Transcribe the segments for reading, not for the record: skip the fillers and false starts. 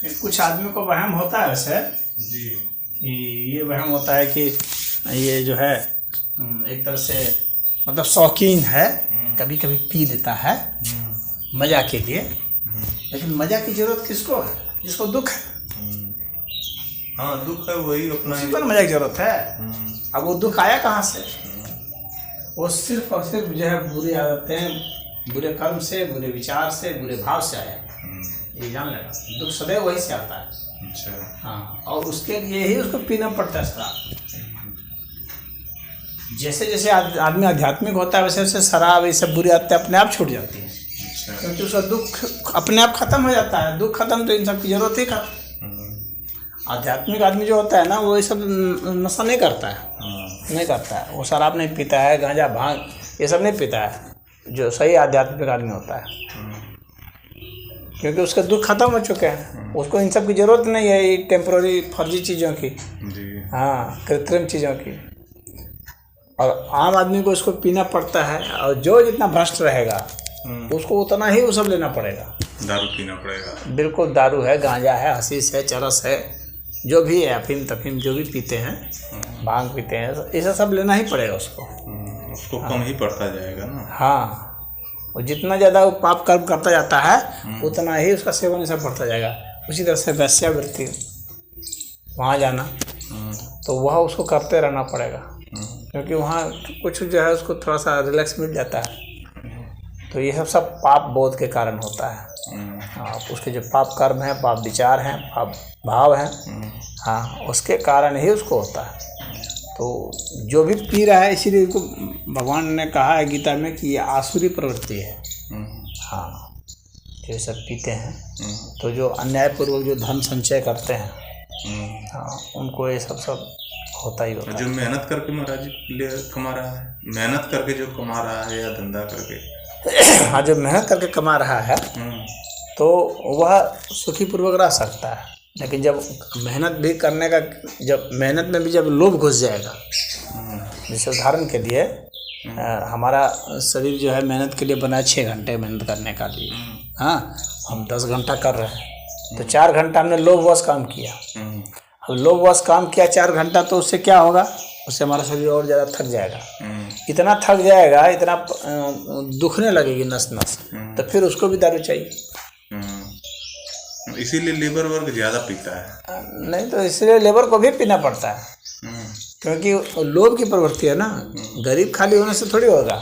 कुछ आदमी को वहम होता है वैसे जी कि ये वहम होता है कि ये जो है एक तरह से मतलब शौकीन है, कभी कभी पी लेता है मजा के लिए, लेकिन मजा की जरूरत किसको है? जिसको दुख है। हाँ, दुख है वही अपना उसी पर मजा की जरूरत है। अब वो दुख आया कहाँ से? वो सिर्फ और सिर्फ जो है बुरी आदतें, बुरे कर्म से, बुरे विचार से, बुरे भाव से आया। ये जान लेना, दुख सदैव वही से आता है। अच्छा। हाँ, और उसके लिए ही उसको पीना पड़ता है शराब। जैसे जैसे आदमी आध्यात्मिक होता है वैसे वैसे शराब ये सब बुरी आदतें अपने आप छूट जाती हैं। अच्छा। क्योंकि उसका दुख अपने आप खत्म हो जाता है। दुख खत्म तो इन सब की जरूरत ही खत्म। आध्यात्मिक आदमी जो होता है ना, वो ये सब नशा नहीं करता है, नहीं करता है। वो शराब नहीं पीता है, गांजा भांग ये सब नहीं पीता है, जो सही आध्यात्मिक आदमी होता है। क्योंकि उसके दुख खत्म हो चुके हैं, उसको इन सब की जरूरत नहीं है, ये टेम्पोररी फर्जी चीज़ों की, हाँ, कृत्रिम चीज़ों की। और आम आदमी को इसको पीना पड़ता है, और जो जितना भ्रष्ट रहेगा उसको उतना ही वो सब लेना पड़ेगा। दारू पीना पड़ेगा। बिल्कुल, दारू है, गांजा है, हशीश है, चरस है, जो भी है, अफीम तफीम जो भी पीते हैं, भांग पीते हैं, ऐसा सब लेना ही पड़ेगा उसको। उसको कम ही पड़ता जाएगा ना। हाँ, और जितना ज़्यादा वो पाप कर्म करता जाता है उतना ही उसका सेवन सब बढ़ता जाएगा। उसी तरह से वैश्यावृत्ति, वहाँ जाना, तो वह उसको करते रहना पड़ेगा, क्योंकि वहाँ कुछ जो है उसको थोड़ा सा रिलैक्स मिल जाता है। तो ये सब पाप बोध के कारण होता है। हाँ, उसके जो पाप कर्म हैं, पाप विचार हैं, पाप भाव हैं, हाँ, उसके कारण ही उसको होता है। तो जो भी पी रहा है, इसीलिए इसको भगवान ने कहा है गीता में कि ये आसुरी प्रवृत्ति है। हाँ, जो सब पीते हैं, तो जो अन्यायपूर्वक जो धन संचय करते हैं, हाँ, उनको ये सब होता ही होता है। जो मेहनत करके महाराज ले कमा रहा है, मेहनत करके जो कमा रहा है या धंधा करके, हाँ, जो मेहनत करके कमा रहा है तो वह सुखी पूर्वक रह सकता है। लेकिन जब मेहनत भी करने का, जब मेहनत में भी जब लोभ घुस जाएगा, जैसे उदाहरण के लिए हमारा शरीर जो है मेहनत के लिए बना है 6 घंटे मेहनत करने का लिए, हाँ, हम 10 घंटा कर रहे हैं, तो 4 घंटा हमने लोभवश काम किया। अब लोभवश काम किया 4 घंटा, तो उससे क्या होगा? उससे हमारा शरीर और ज़्यादा थक जाएगा। इतना थक जाएगा, इतना दुखने लगेगी नस नस, तो फिर उसको भी दारू चाहिए। इसीलिए लेबर वर्ग ज़्यादा पीता है। नहीं तो इसलिए लेबर को भी पीना पड़ता है, क्योंकि लोभ की प्रवृत्ति है ना। गरीब खाली होने से थोड़ी होगा,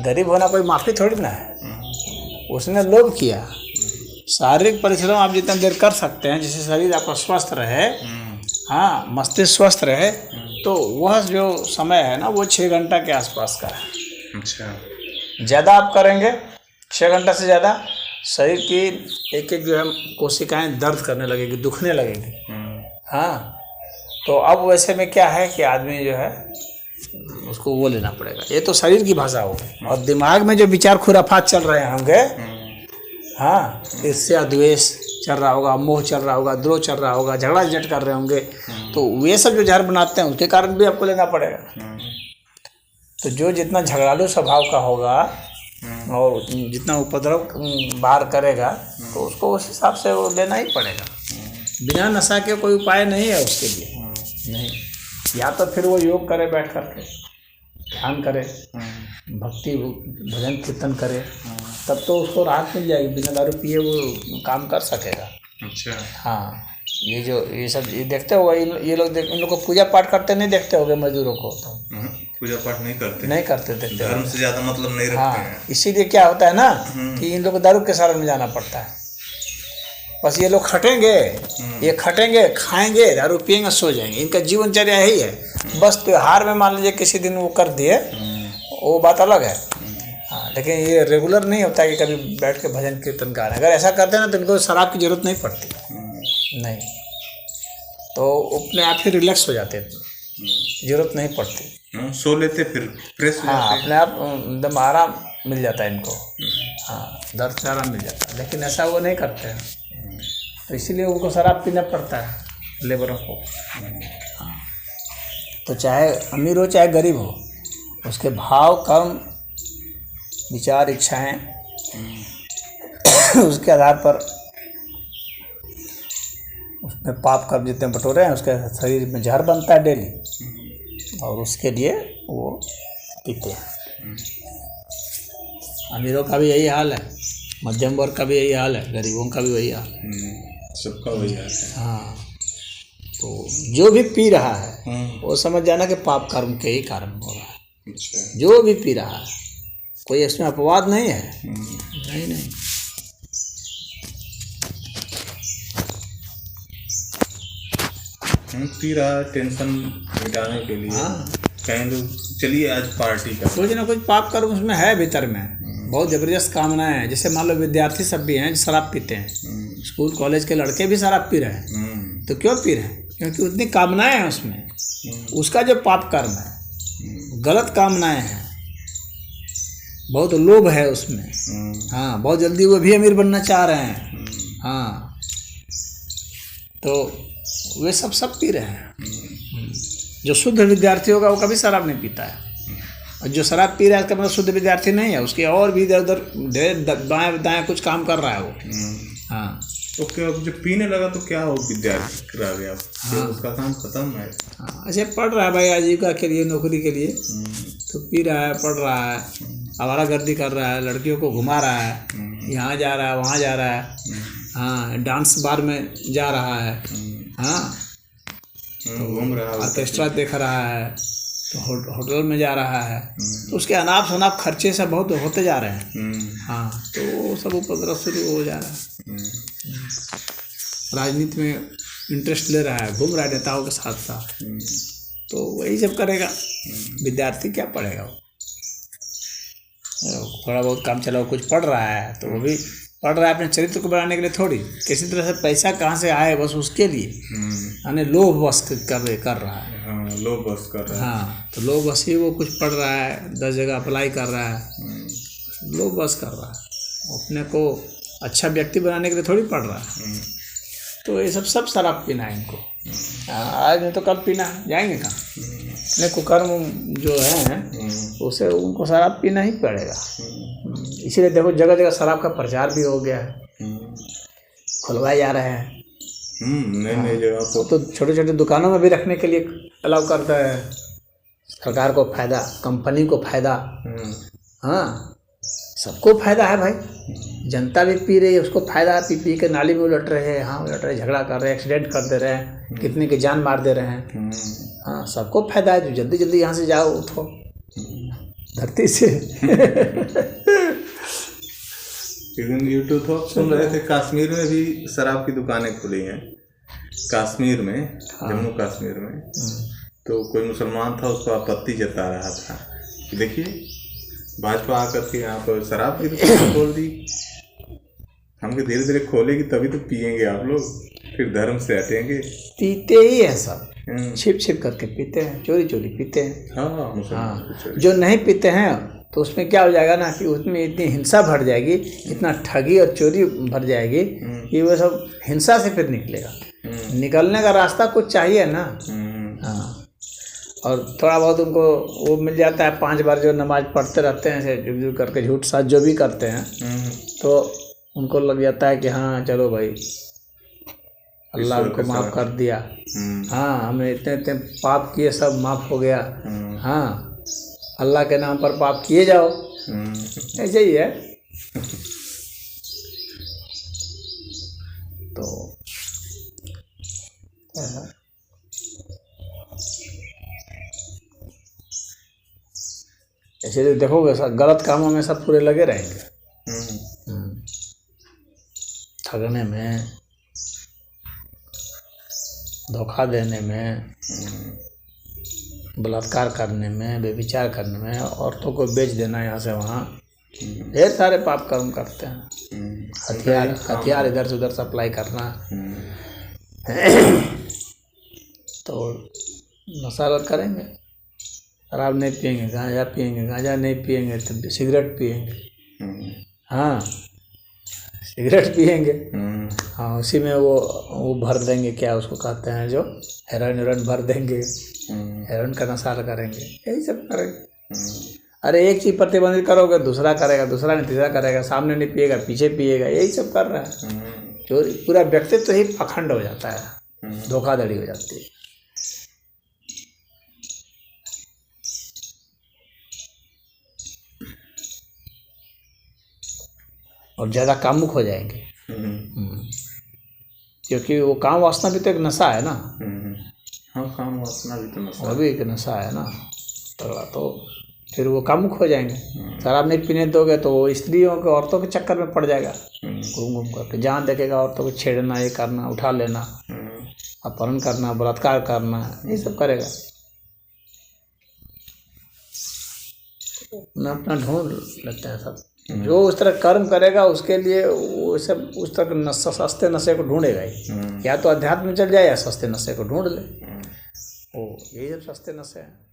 गरीब होना कोई माफ़ी थोड़ी ना है। उसने लोभ किया। शारीरिक परिश्रम आप जितना देर कर सकते हैं, जिससे शरीर आपका स्वस्थ रहे, हाँ, मस्तिष्क स्वस्थ रहे, तो वह जो समय है ना, वो 6 घंटा के आसपास का है। अच्छा। ज़्यादा आप करेंगे 6 घंटा से ज़्यादा, शरीर की एक एक जो है कोशिकाएं दर्द करने लगेगी, दुखने लगेगी। हाँ, तो अब वैसे में क्या है कि आदमी जो है उसको वो लेना पड़ेगा। ये तो शरीर की भाषा होगी, और दिमाग में जो विचार खुराफात चल रहे होंगे, हाँ, ईर्ष्या द्वेष चल रहा होगा, मोह चल रहा होगा, द्रोह चल रहा होगा, झगड़ा झट कर रहे होंगे, तो वे सब जो जहर बनाते हैं उनके कारण भी आपको लेना पड़ेगा। तो जो जितना झगड़ालू स्वभाव का होगा और जितना उपद्रव बाहर करेगा, तो उसको उस हिसाब से वो लेना ही पड़ेगा। बिना नशा के कोई उपाय नहीं है उसके लिए, नहीं। या तो फिर वो योग करे, बैठ करके ध्यान करे, भक्ति भजन कीर्तन करे, तब तो उसको राहत मिल जाएगी। बिना दारू पिए वो काम कर सकेगा। अच्छा। हाँ, ये सब देखते होगा, ये लोग इन लोग को पूजा पाठ करते नहीं देखते होगे, मजदूरों को तो पूजा पाठ नहीं करते देखते, धर्म से ज़्यादा मतलब नहीं रखते हैं। इसीलिए क्या होता है ना कि इन लोग को दारू के सारण में जाना पड़ता है। बस ये लोग खटेंगे, ये खटेंगे, खाएंगे, दारू पिएंगे, सो जाएंगे, इनका जीवनचर्या यही है। बस त्योहार में मान लीजिए किसी दिन वो कर दिए, वो बात अलग है। हाँ, लेकिन ये रेगुलर नहीं होता कि कभी बैठ के भजन कीर्तन गा रहे हैं। अगर ऐसा करते हैं ना, तो इनको शराब की जरूरत नहीं पड़ती, नहीं, तो अपने आप ही रिलैक्स हो जाते हैं, जरूरत नहीं पड़ती, सो लेते, फिर फ्रेश हो जाते। हाँ, अपने आप एकदम आराम मिल जाता है इनको। हाँ, दर्द से आराम मिल जाता है, लेकिन ऐसा वो नहीं करते हैं, तो इसीलिए उनको शराब पीना पड़ता है लेबरों को। हाँ, तो चाहे अमीर हो चाहे गरीब हो, उसके भाव कर्म विचार इच्छाएं उसके आधार पर उसमें पाप कर्म जितने बटोरे हैं उसके शरीर में जहर बनता है डेली, और उसके लिए वो पीते हैं। अमीरों का भी यही हाल है, मध्यम वर्ग का भी यही हाल है, गरीबों का भी वही हाल है, सबका वही हाल है। हाँ। तो जो भी पी रहा है वो समझ जाना कि पाप कर्म के ही कारण हो रहा है। अच्छा। जो भी पी रहा है, कोई इसमें अपवाद नहीं है। नहीं। पी रहा है टेंशन मिटाने के लिए। हाँ, कहीं लोग चलिए आज पार्टी का, कुछ ना कुछ पाप कर्म उसमें है भीतर में, बहुत जबरदस्त कामनाएं हैं। जैसे मान लो विद्यार्थी सब भी हैं जो शराब पीते हैं, स्कूल कॉलेज के लड़के भी शराब पी रहे हैं। तो क्यों पी रहे हैं? क्योंकि उतनी कामनाएं हैं उसमें। उसका जो पाप कर्म है, गलत कामनाएं हैं, बहुत लोभ है उसमें। हाँ, बहुत जल्दी वो भी अमीर बनना चाह रहे हैं। हाँ, तो वे सब पी रहे हैं। जो शुद्ध विद्यार्थी होगा वो कभी शराब नहीं पीता है, और जो शराब पी रहा है उसका मतलब शुद्ध विद्यार्थी नहीं है, उसके और भी इधर उधर ढेर दाएं दाएं कुछ काम कर रहा है वो। हाँ, तो क्या जब पीने लगा तो क्या हो, विद्यार्थी रह गया। हाँ, उसका काम खत्म है। हाँ, ऐसे पढ़ रहा है भाई आजीविका के लिए, नौकरी के लिए, तो पी रहा है, पढ़ रहा है, आवारागर्दी कर रहा है, लड़कियों को घुमा रहा है, यहाँ जा रहा है, वहाँ जा रहा है, हाँ, डांस बार में जा रहा है, हाँ, घूम रहा है, ऑर्केस्ट्रा देख रहा है, तो होटल में जा रहा है, तो उसके अनाप शनाप खर्चे सब बहुत होते जा रहे हैं। हाँ, तो वो सब उपद्रव शुरू हो जा रहा है। राजनीति में इंटरेस्ट ले रहा है, घूम रहा है नेताओं के साथ साथ, तो वही सब करेगा। विद्यार्थी क्या पढ़ेगा? वो थोड़ा बहुत काम चला, कुछ पढ़ रहा है तो वो भी पढ़ रहा है अपने चरित्र को बनाने के लिए, थोड़ी किसी तरह से पैसा कहाँ से आए बस उसके लिए, यानी लोभ बस कर रहा है। हाँ, लोभ बस कर रहा है। हाँ, तो लोभ बस ही वो कुछ पढ़ रहा है, 10 जगह अप्लाई कर रहा है, लोभ बस कर रहा है, अपने को अच्छा व्यक्ति बनाने के लिए थोड़ी पढ़ रहा है। तो ये सब शराब पीना है इनको। आज नहीं तो कल पीना है, जाएंगे कहाँ? अपने कुकर्म जो है उसे उनको शराब पीना ही पड़ेगा। इसीलिए देखो जगह जगह शराब का प्रचार भी हो गया है, खुलवाए जा रहे हैं। नई जगह तो छोटे छोटे दुकानों में भी रखने के लिए अलाउ करता है। सरकार को फायदा, कंपनी को फायदा, हाँ, सबको फायदा है भाई। जनता भी पी रही है, उसको फायदा है, पी के नाली में उलट रहे हैं, हाँ उलट रहे, झगड़ा कर रहे हैं, एक्सीडेंट कर दे रहे हैं, कितने की जान मार दे रहे हैं। हाँ, सबको फायदा है। जो जल्दी जल्दी यहाँ से जाओ, उठो धरती से। यूट्यूब तो सुन रहे थे, कश्मीर में भी शराब की दुकानें खुली हैं। कश्मीर में, जम्मू कश्मीर में, तो कोई मुसलमान था, उसको आपत्ति जता रहा था कि देखिए भाजपा आकर के यहाँ पर शराब की दुकान खोल दी, हमको धीरे धीरे खोलेगी तभी तो पियेंगे आप लोग, फिर धर्म से हटेंगे। पीते ही है सब, छिप छिप करके पीते हैं, चोरी चोरी पीते हैं। हाँ, जो नहीं पीते हैं तो उसमें क्या हो जाएगा ना कि उसमें इतनी हिंसा भर जाएगी, इतना ठगी और चोरी भर जाएगी कि वो सब हिंसा से फिर निकलेगा। निकलने का रास्ता कुछ चाहिए ना। हाँ, और थोड़ा बहुत उनको वो मिल जाता है, 5 बार जो नमाज पढ़ते रहते हैं ऐसे जुग जुग करके, झूठ साथ जो भी करते हैं, तो उनको लग जाता है कि हाँ चलो भाई अल्लाह उनको माफ़ कर दिया। हाँ, हमने इतने इतने पाप किए, सब माफ़ हो गया। हाँ, अल्लाह के नाम पर पाप किए जाओ, ऐसे ही है। तो ऐसे देखोगे सब गलत कामों में सब पूरे लगे रहेंगे, ठगने में, धोखा देने में, बलात्कार करने में, व्यभिचार करने में, औरतों को बेच देना यहाँ से वहाँ, ढेर सारे पाप कर्म करते हैं। हथियार इधर से उधर सप्लाई करना। तो नशा करेंगे, शराब नहीं पिएंगे, गांजा पिएंगे, गांजा नहीं पिएंगे तो सिगरेट पिएंगे। हाँ, सिगरेट पिएंगे। हाँ, उसी में वो भर देंगे, क्या उसको कहते हैं, जो हेरोइन भर देंगे, हेरोइन का नशा करेंगे, यही सब करेंगे। अरे एक चीज़ प्रतिबंधित करोगे दूसरा करेगा, दूसरा नहीं तीसरा करेगा, सामने नहीं पिएगा पीछे पिएगा, यही सब कर रहा है। चोरी, पूरा व्यक्तित्व ही पाखंड हो जाता है। धोखाधड़ी हो जाती है। और ज़्यादा कामुक हो जाएंगे। क्योंकि वो काम वासना भी तो एक नशा है ना। हाँ, काम वासना भी तो नशा, वो भी एक नशा है ना तगड़ा। तो फिर वो कामुक हो जाएंगे। शराब नहीं पीने दोगे तो वो स्त्रियों के, औरतों के चक्कर में पड़ जाएगा, घूम घूम करके। जहाँ देखेगा औरतों को छेड़ना, ये करना, उठा लेना, अपहरण करना, बलात्कार करना, ये सब करेगा। अपना अपना ढूंढ लेते हैं सब। जो उस तरह कर्म करेगा उसके लिए वो सब उस तरह सस्ते नशे को ढूंढेगा ही। या तो अध्यात्म में चल जाए या सस्ते नशे को ढूंढ ले। ओ, ये सब सस्ते नशे हैं।